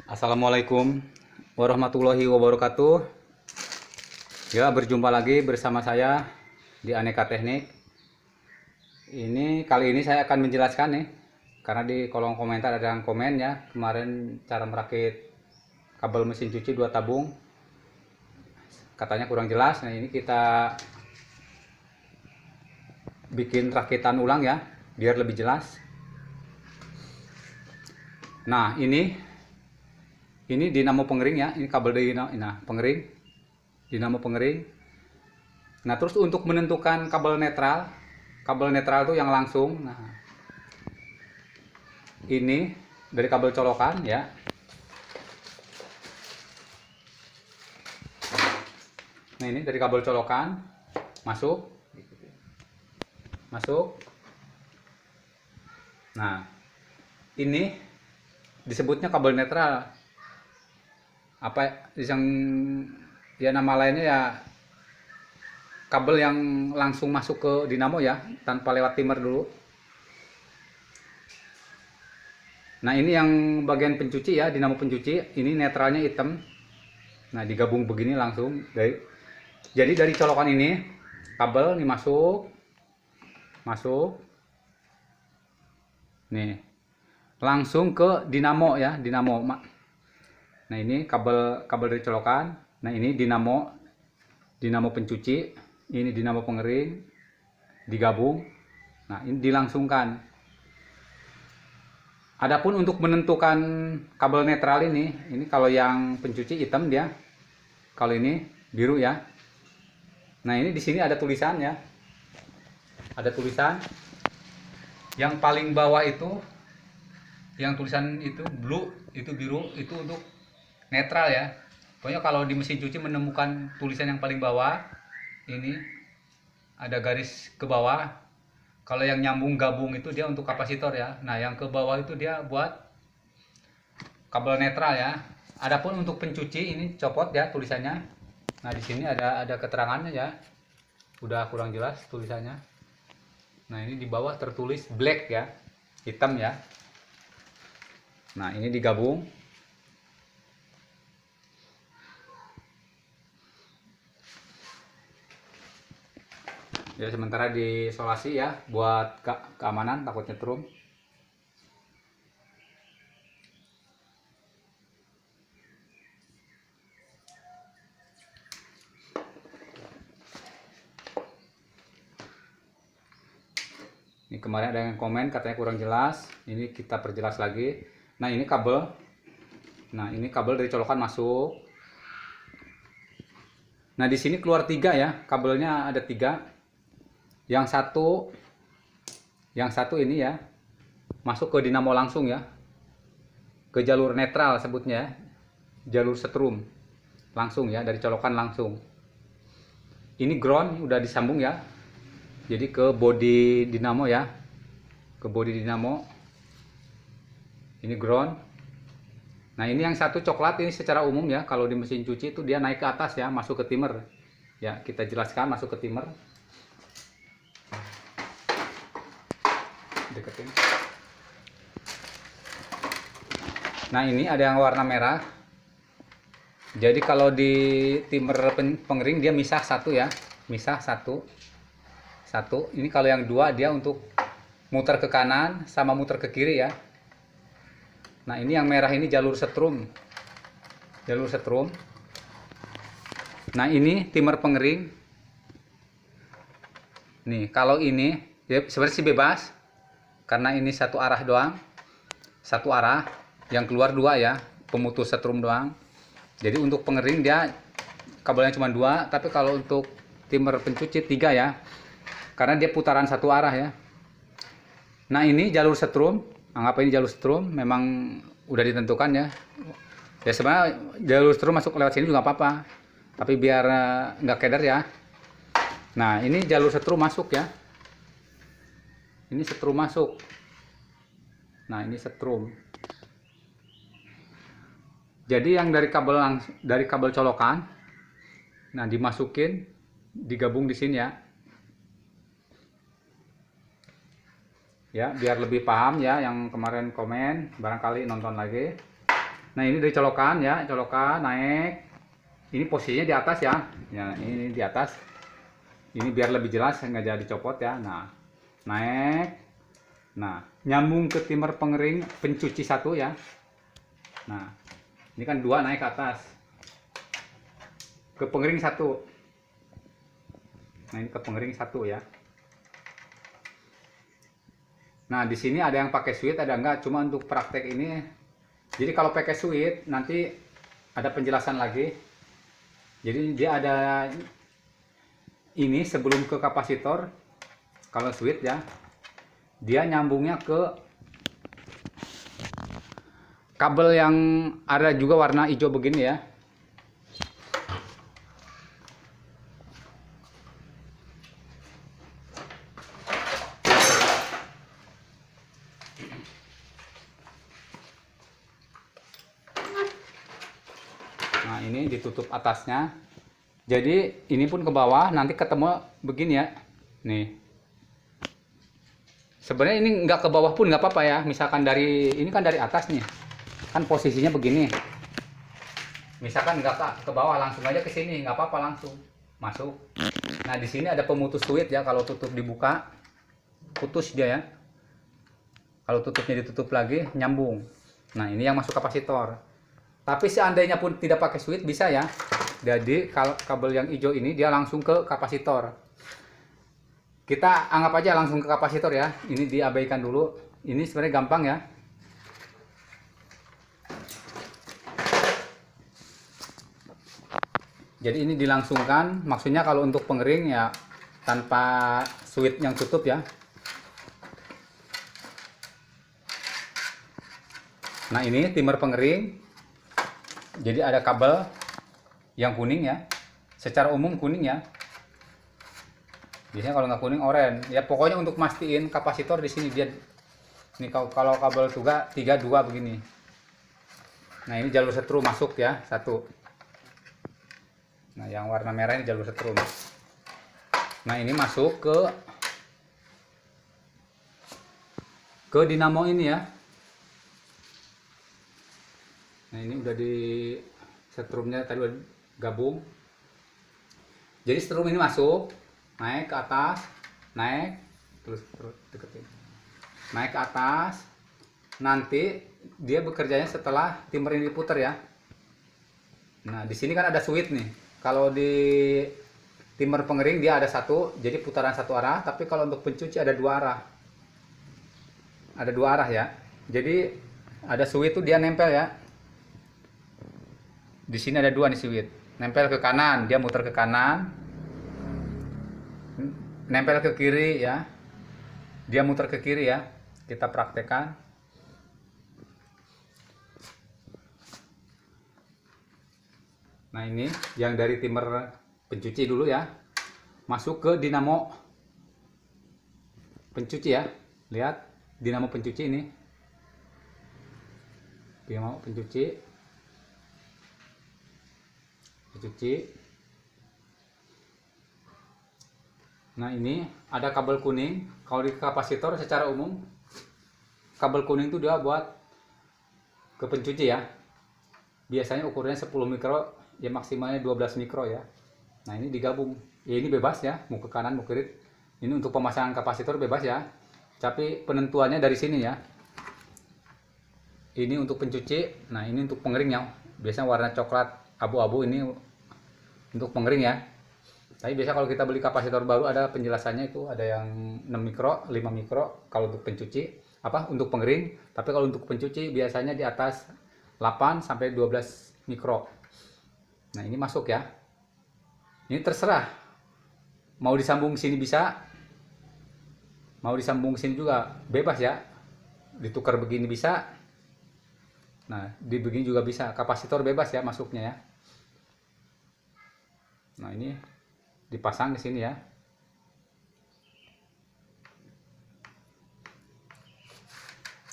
Assalamualaikum warahmatullahi wabarakatuh. Ya, berjumpa lagi bersama saya di Aneka Teknik. Kali ini saya akan menjelaskan nih, karena di kolom komentar ada yang komen ya, kemarin cara merakit kabel mesin cuci 2 tabung. Katanya kurang jelas. Nah, ini kita bikin rakitan ulang ya, biar lebih jelas. Nah, ini dinamo pengering ya, ini kabel dinamo, nah pengering, dinamo pengering. Nah, terus untuk menentukan kabel netral itu yang langsung. Nah, ini dari kabel colokan ya. Nah, ini dari kabel colokan masuk. Nah, ini disebutnya kabel netral. Apa yang ya nama lainnya ya, kabel yang langsung masuk ke dinamo ya, tanpa lewat timer dulu. Nah, ini yang bagian pencuci ya, dinamo pencuci, ini netralnya hitam. Nah, digabung begini langsung jadi dari colokan ini kabel nih masuk nih langsung ke dinamo ya, dinamo. Nah, ini kabel dari colokan. Nah, ini dinamo pencuci, ini dinamo pengering, digabung. Nah, ini dilangsungkan. Adapun untuk menentukan kabel netral ini kalau yang pencuci hitam dia, kalau ini biru ya. Nah, ini di sini ada tulisan ya. Ada tulisan. Yang paling bawah itu, yang tulisan itu blue, itu biru, itu untuk netral ya. Pokoknya kalau di mesin cuci menemukan tulisan yang paling bawah, ini ada garis ke bawah. Kalau yang nyambung gabung itu dia untuk kapasitor ya. Nah, yang ke bawah itu dia buat kabel netral ya. Adapun untuk pencuci ini copot ya tulisannya. Nah, di sini ada keterangannya ya. Udah kurang jelas tulisannya. Nah, ini di bawah tertulis black ya, hitam ya. Nah, ini digabung. Ya, sementara diisolasi ya, buat keamanan, takut nyetrum. Ini kemarin ada yang komen katanya kurang jelas, ini kita perjelas lagi. Nah, ini kabel. Nah, ini kabel dari colokan masuk. Nah, di sini keluar 3 ya, kabelnya ada 3. Yang satu ini ya, masuk ke dinamo langsung ya, ke jalur netral sebutnya, jalur setrum langsung ya, dari colokan langsung. Ini ground udah disambung ya, jadi ke body dinamo ya, ke body dinamo. Ini ground. Nah, ini yang satu coklat ini secara umum ya, kalau di mesin cuci itu dia naik ke atas ya, masuk ke timer ya. Kita jelaskan masuk ke timer. Deketin. Nah, ini ada yang warna merah. Jadi kalau di timer pengering dia misah satu ya, misah satu. Ini kalau yang 2 dia untuk muter ke kanan sama muter ke kiri ya. Nah, ini yang merah ini jalur setrum. Nah, ini timer pengering. Nih, kalau ini ya sebenarnya sih bebas, karena ini satu arah doang, satu arah, yang keluar 2 ya, pemutus setrum doang. Jadi untuk pengering dia kabelnya cuma 2, tapi kalau untuk timer pencuci 3 ya, karena dia putaran satu arah ya. Nah, ini jalur setrum, anggap ini jalur setrum, memang udah ditentukan ya. Ya sebenarnya jalur setrum masuk lewat sini juga apa-apa, tapi biar nggak keder ya. Nah, ini jalur setrum masuk ya. Ini setrum masuk. Nah, ini setrum. Jadi yang dari kabel colokan, nah dimasukin, digabung di sini ya. Ya, biar lebih paham ya, yang kemarin komen barangkali nonton lagi. Nah ini dari colokan ya, colokan naik. Ini posisinya di atas ya. Ya ini di atas. Ini biar lebih jelas nggak jadi copot ya. Nah naik. Nah nyambung ke timer pengering pencuci satu ya. Nah ini kan dua naik ke atas. Ke pengering satu. Nah ini ke pengering satu ya. Nah di sini ada yang pakai switch, ada enggak. Cuma untuk praktek ini. Jadi kalau pakai switch nanti ada penjelasan lagi. Jadi dia ada ini sebelum ke kapasitor. Kalau switch ya, dia nyambungnya ke kabel yang ada juga warna hijau begini ya. Nah ini ditutup atasnya. Jadi ini pun ke bawah, nanti ketemu begini ya. Nih. Sebenarnya ini nggak ke bawah pun nggak apa-apa ya. Misalkan dari ini kan dari atas nih, kan posisinya begini. Misalkan nggak ke bawah, langsung aja ke sini, nggak apa-apa, langsung masuk. Nah di sini ada pemutus switch ya. Kalau tutup dibuka, putus dia ya. Kalau tutupnya ditutup lagi, nyambung. Nah ini yang masuk kapasitor. Tapi seandainya pun tidak pakai switch bisa ya. Jadi kabel yang hijau ini dia langsung ke kapasitor. Kita anggap aja langsung ke kapasitor ya. Ini diabaikan dulu. Ini sebenarnya gampang ya. Jadi ini dilangsungkan. Maksudnya kalau untuk pengering ya tanpa switch yang tutup ya. Nah ini timer pengering. Jadi ada kabel yang kuning ya. Secara umum kuning ya. Biasanya kalau nggak kuning oranye. Ya pokoknya untuk mastiin kapasitor di sini dia. Ini kalau kabel juga 32 begini. Nah ini jalur setrum masuk ya, satu. Nah yang warna merah ini jalur setrum. Nah ini masuk ke dinamo ini ya. Nah ini udah di setrumnya tadi udah gabung. Jadi setrum ini masuk, naik ke atas, naik, terus deketin, naik ke atas. Nanti dia bekerjanya setelah timer ini diputar ya. Nah di sini kan ada switch nih. Kalau di timer pengering dia ada satu, jadi putaran satu arah. Tapi kalau untuk pencuci ada dua arah. Ada dua arah ya. Jadi ada switch itu dia nempel ya. Di sini ada dua nih switch. Nempel ke kanan, dia muter ke kanan. Nempel ke kiri ya. Dia muter ke kiri ya. Kita praktekkan. Nah ini yang dari timer pencuci dulu ya. Masuk ke dinamo pencuci ya. Lihat dinamo pencuci ini. Dinamo pencuci. Nah ini ada kabel kuning. Kalau di kapasitor secara umum kabel kuning itu dia buat ke pencuci ya. Biasanya ukurannya 10 mikro, ya maksimalnya 12 mikro ya. Nah ini digabung. Ya ini bebas ya, mau ke kanan mau ke kiri. Ini untuk pemasangan kapasitor bebas ya. Tapi penentuannya dari sini ya. Ini untuk pencuci. Nah ini untuk pengeringnya. Biasanya warna coklat abu-abu, ini untuk pengering ya. Tapi biasa kalau kita beli kapasitor baru ada penjelasannya, itu ada yang 6 mikro, 5 mikro kalau untuk pencuci, untuk pengering. Tapi kalau untuk pencuci biasanya di atas 8 sampai 12 mikro. Nah, ini masuk ya. Ini terserah. Mau disambung sini bisa. Mau disambung sini juga bebas ya. Ditukar begini bisa. Nah, di begini juga bisa. Kapasitor bebas ya masuknya ya. Nah, ini dipasang di sini ya.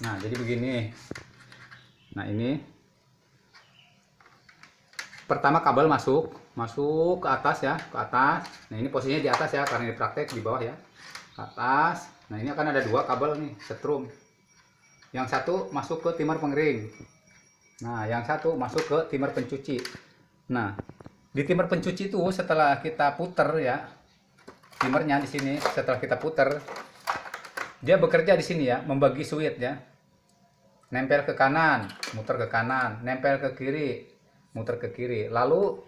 Nah, jadi begini. Nah, ini pertama kabel masuk ke atas ya, ke atas. Nah, ini posisinya di atas ya, karena ini praktek di bawah ya. Ke atas. Nah, ini akan ada dua kabel nih, setrum. Yang satu masuk ke timer pengering. Nah, yang satu masuk ke timer pencuci. Nah, di timer pencuci itu setelah kita puter ya, timernya di sini setelah kita puter, dia bekerja di sini ya, membagi switch ya. Nempel ke kanan, muter ke kanan, nempel ke kiri, muter ke kiri. Lalu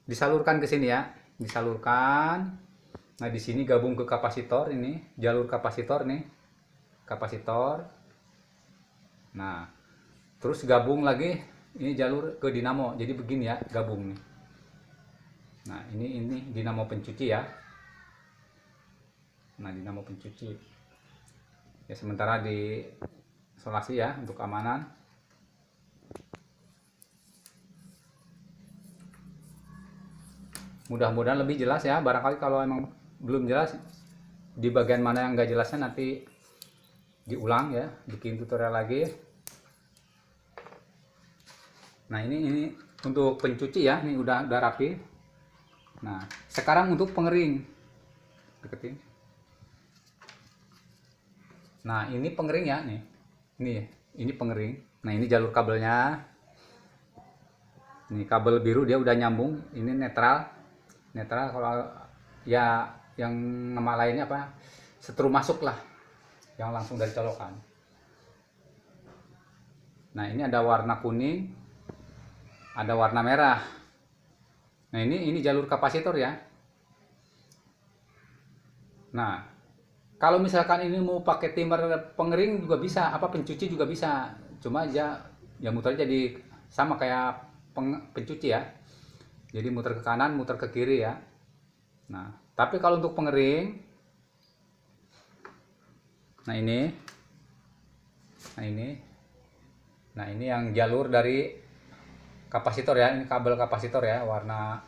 disalurkan ke sini ya, disalurkan. Nah, di sini gabung ke kapasitor ini, jalur kapasitor nih. Kapasitor. Nah, terus gabung lagi ini jalur ke dinamo. Jadi begini ya, gabung nih. Nah, ini dinamo pencuci ya. Nah, dinamo pencuci. Ya, sementara di isolasi ya untuk keamanan. Mudah-mudahan lebih jelas ya. Barangkali kalau emang belum jelas di bagian mana yang nggak jelasnya nanti diulang ya, bikin tutorial lagi. Nah, ini untuk pencuci ya, ini udah rapi. Nah, sekarang untuk pengering. Deketin. Nah, ini pengering ya nih. Ini pengering. Nah, ini jalur kabelnya. Ini kabel biru dia udah nyambung. Ini netral. Netral kalau ya yang nama lainnya apa? Setrum masuk lah. Yang langsung dari colokan. Nah, ini ada warna kuning. Ada warna merah. Nah, ini jalur kapasitor ya. Nah, kalau misalkan ini mau pakai timer pengering juga bisa, apa pencuci juga bisa. Cuma aja ya muter jadi sama kayak pencuci ya. Jadi muter ke kanan, muter ke kiri ya. Nah, tapi kalau untuk pengering, nah ini yang jalur dari kapasitor ya. Ini kabel kapasitor ya, warna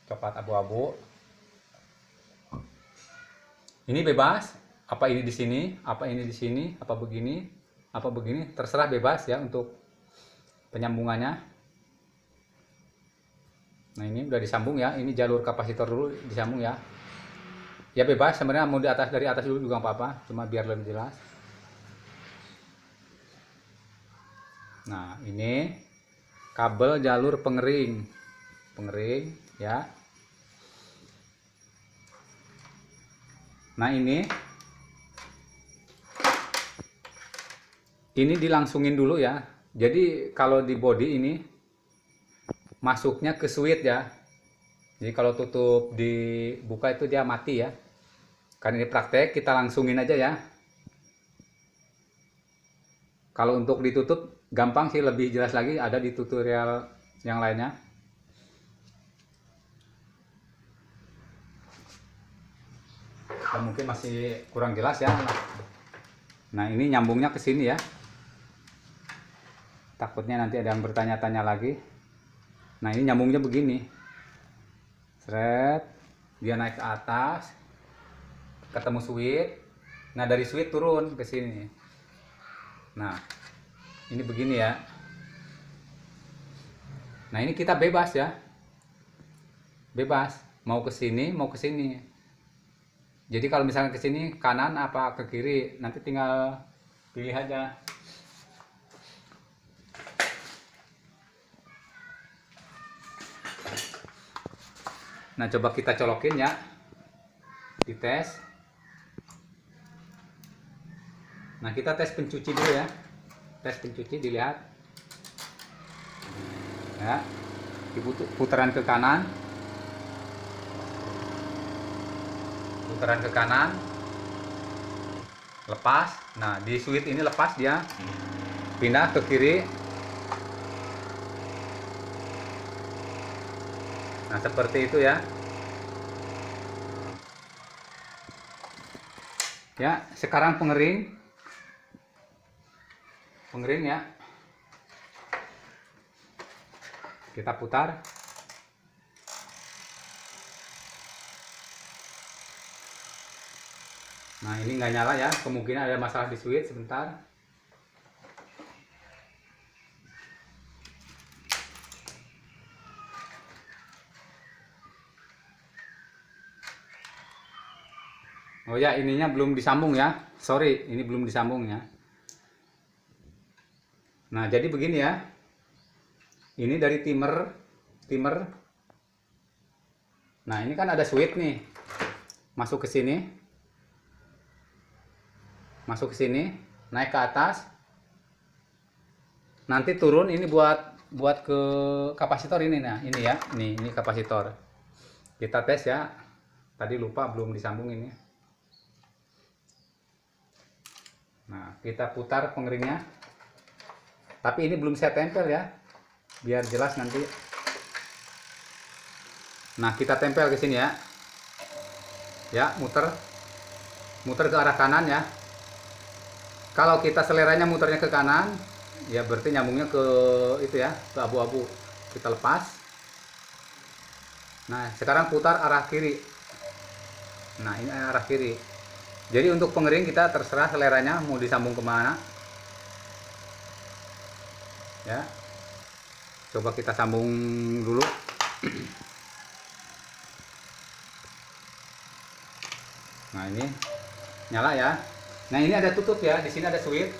coklat abu-abu. Ini bebas, apa ini di sini, apa ini di sini, apa begini, terserah bebas ya untuk penyambungannya. Nah, ini udah disambung ya, ini jalur kapasitor dulu disambung ya. Ya bebas sebenarnya, mau dari atas dulu juga apa-apa, cuma biar lebih jelas. Nah, ini kabel jalur pengering ya. Nah, ini dilangsungin dulu ya. Jadi kalau di body ini masuknya ke switch ya. Jadi kalau tutup dibuka itu dia mati ya. Karena ini praktek, kita langsungin aja ya. Kalau untuk ditutup gampang sih, lebih jelas lagi ada di tutorial yang lainnya. Dan mungkin masih kurang jelas ya. Nah, ini nyambungnya ke sini ya. Takutnya nanti ada yang bertanya-tanya lagi. Nah, ini nyambungnya begini. Seret, dia naik ke atas, ketemu switch. Nah, dari switch turun ke sini. Nah, ini begini ya. Nah, ini kita bebas ya. Bebas, mau ke sini, mau ke sini. Jadi kalau misalnya ke sini kanan apa ke kiri, nanti tinggal pilih aja. Nah, coba kita colokin ya. Dites. Nah, kita tes pencuci dulu ya. Tes pencuci, dilihat. Ya. Putaran ke kanan. Putaran ke kanan. Lepas. Nah, di switch ini lepas dia. Pindah ke kiri. Nah, seperti itu ya. Ya, sekarang pengering ya. Kita putar. Nah, ini nggak nyala ya, kemungkinan ada masalah di switch. Sebentar. Oh ya, ininya belum disambung ya. Sorry, ini belum disambung ya. Nah, jadi begini ya. Ini dari timer. Nah, ini kan ada switch nih. Masuk ke sini. Naik ke atas. Nanti turun ini buat ke kapasitor ini. Nah, ini ya. Ini kapasitor. Kita tes ya. Tadi lupa belum disambung ini. Nah, kita putar pengeringnya. Tapi ini belum saya tempel ya. Biar jelas nanti. Nah, kita tempel ke sini ya. Ya, muter ke arah kanan ya. Kalau kita seleranya muternya ke kanan, ya berarti nyambungnya ke itu ya, ke abu-abu. Kita lepas. Nah, sekarang putar arah kiri. Nah, ini arah kiri. Jadi untuk pengering kita terserah seleranya mau disambung kemana. Ya, coba kita sambung dulu. Nah, ini nyala ya. Nah, ini ada tutup ya. Di sini ada switch.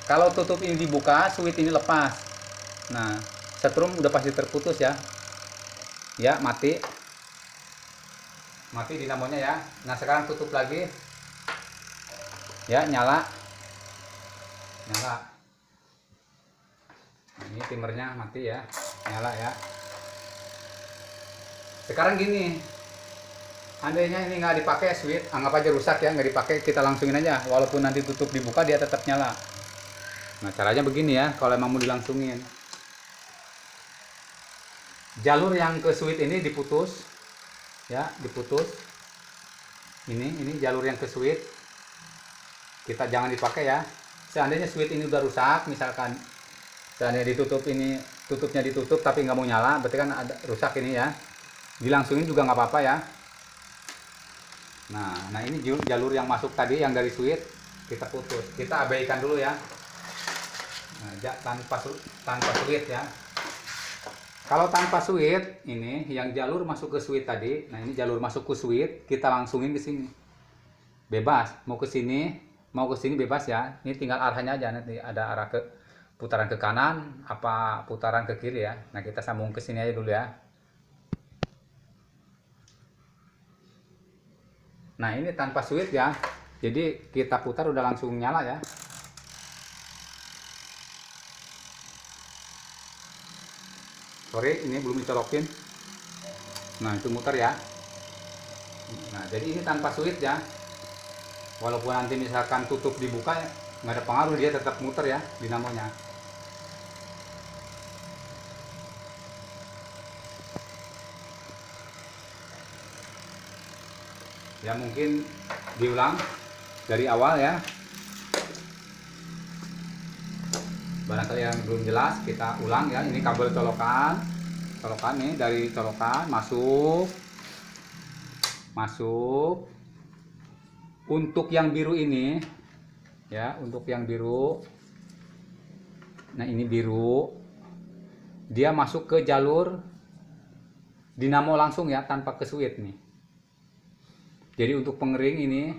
Kalau tutup ini dibuka, switch ini lepas. Nah, setrum udah pasti terputus ya. Ya, mati dinamonya ya. Nah, sekarang tutup lagi. Ya, nyala. Nah, ini timernya mati ya. Nyala ya. Sekarang gini. Andainya ini nggak dipakai switch, anggap aja rusak ya, nggak dipakai, kita langsungin aja. Walaupun nanti tutup dibuka, dia tetap nyala. Nah, caranya begini ya, kalau emang mau dilangsungin. Jalur yang ke switch ini diputus. Ya, diputus. Ini jalur yang ke switch. Kita jangan dipakai ya. Seandainya switch ini udah rusak, misalkan seandainya tutupnya ditutup tapi nggak mau nyala, berarti kan ada rusak ini ya. Dilangsungin juga nggak apa-apa ya. Nah, ini jalur yang masuk tadi yang dari switch kita putus. Kita abaikan dulu ya. Nah, tanpa switch ya. Kalau tanpa switch, ini yang jalur masuk ke switch tadi. Nah, ini jalur masuk ke switch, kita langsungin ke sini. Bebas, mau ke sini bebas ya. Ini tinggal arahnya aja, nanti ada arah ke putaran ke kanan apa putaran ke kiri ya. Nah, kita sambung ke sini aja dulu ya. Nah, ini tanpa switch ya. Jadi kita putar udah langsung nyala ya. Sorry, ini belum dicolokin. Nah, itu muter ya. Nah, jadi ini tanpa switch ya. Walaupun nanti misalkan tutup dibuka, nggak ada pengaruh, dia tetap muter ya dinamonya. Ya, mungkin diulang dari awal ya. Barangkali yang belum jelas kita ulang ya. Ini kabel colokan nih, dari colokan masuk. Untuk yang biru ini ya, untuk yang biru. Nah, ini biru. Dia masuk ke jalur dinamo langsung ya, tanpa ke switch nih. Jadi untuk pengering ini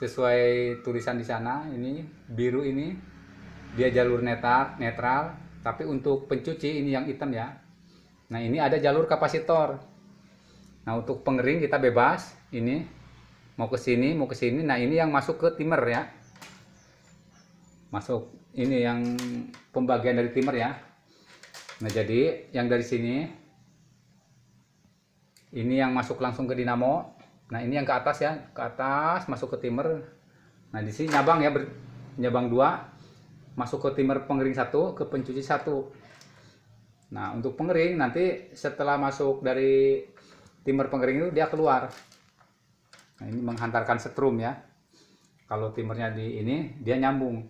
sesuai tulisan di sana, ini biru ini dia jalur netral, tapi untuk pencuci ini yang hitam ya. Nah, ini ada jalur kapasitor. Nah, untuk pengering kita bebas, ini mau ke sini. Nah, ini yang masuk ke timer ya. Masuk ini yang pembagian dari timer ya. Nah, jadi yang dari sini ini yang masuk langsung ke dinamo. Nah, ini yang ke atas ya, ke atas masuk ke timer. Nah, di sini nyabang ya, nyabang 2 masuk ke timer pengering 1, ke pencuci 1. Nah, untuk pengering nanti setelah masuk dari timer pengering itu dia keluar. Nah, ini menghantarkan setrum ya. Kalau timernya di ini dia nyambung.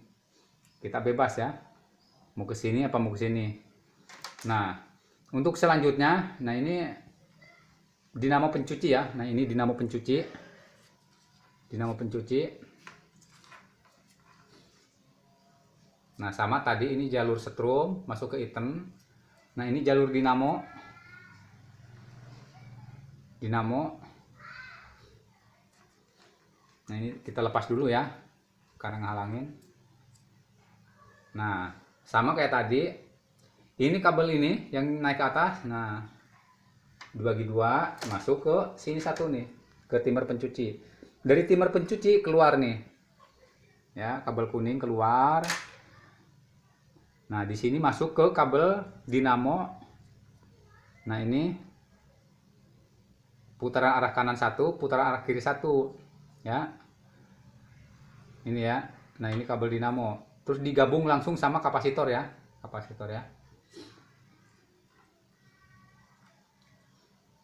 Kita bebas ya. Mau ke sini apa mau ke sini. Nah, untuk selanjutnya, nah ini dinamo pencuci ya. Nah, ini dinamo pencuci. Nah, sama tadi ini jalur setrum masuk ke hitam. Nah, ini jalur dinamo. Nah, ini kita lepas dulu ya karena ngehalangin. Nah, sama kayak tadi. Ini kabel ini yang naik ke atas, nah dibagi dua, masuk ke sini satu nih, ke timer pencuci. Dari timer pencuci keluar nih, ya kabel kuning keluar. Nah di sini masuk ke kabel dinamo. Nah ini putaran arah kanan satu, putaran arah kiri satu, ya. Ini ya. Nah ini kabel dinamo. Terus digabung langsung sama kapasitor ya, kapasitor ya.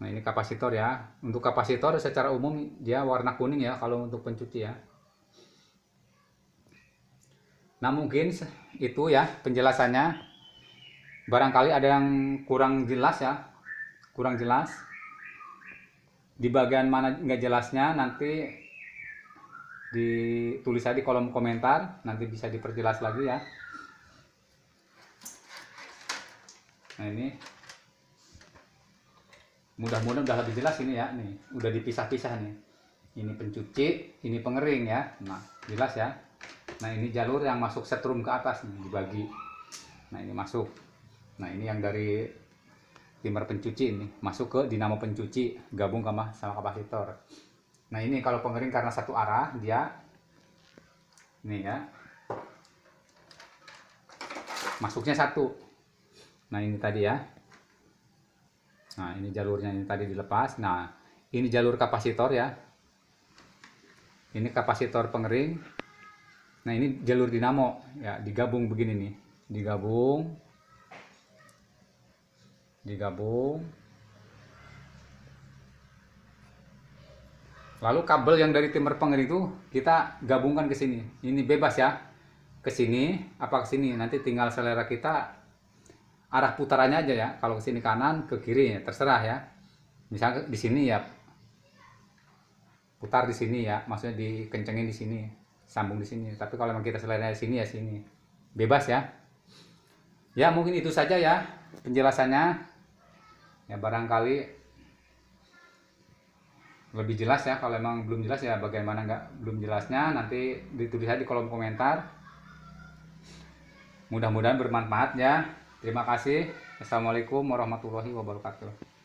Nah ini kapasitor ya. Untuk kapasitor secara umum dia warna kuning ya kalau untuk pencuci ya. Nah mungkin itu ya penjelasannya. Barangkali ada yang kurang jelas ya, kurang jelas. Di bagian mana nggak jelasnya nanti ditulis aja di kolom komentar, nanti bisa diperjelas lagi ya. Nah ini mudah-mudahan udah lebih jelas ini ya, nih udah dipisah-pisah nih. Ini pencuci, ini pengering ya. Nah jelas ya. Nah ini jalur yang masuk setrum ke atas nih, dibagi. Nah ini masuk. Nah ini yang dari timer pencuci ini masuk ke dinamo pencuci, gabung sama kapasitor. Nah ini kalau pengering karena satu arah dia, nih ya, masuknya satu. Nah ini tadi ya. Nah ini jalurnya ini tadi dilepas. Nah ini jalur kapasitor ya. Ini kapasitor pengering. Nah ini jalur dinamo ya, digabung begini nih, digabung. Lalu kabel yang dari timer pengering itu kita gabungkan ke sini. Ini bebas ya, ke sini apa ke sini, nanti tinggal selera kita arah putarannya aja ya. Kalau ke sini kanan, ke kiri ya, terserah ya. Misalnya di sini ya putar di sini ya, maksudnya dikencengin di sini, sambung di sini. Tapi kalau memang kita selera di sini ya sini, bebas ya. Ya mungkin itu saja ya penjelasannya. Ya barangkali lebih jelas ya. Kalau emang belum jelas ya bagaimana belum jelasnya, nanti ditulis aja di kolom komentar. Mudah-mudahan bermanfaat ya. Terima kasih. Assalamualaikum warahmatullahi wabarakatuh.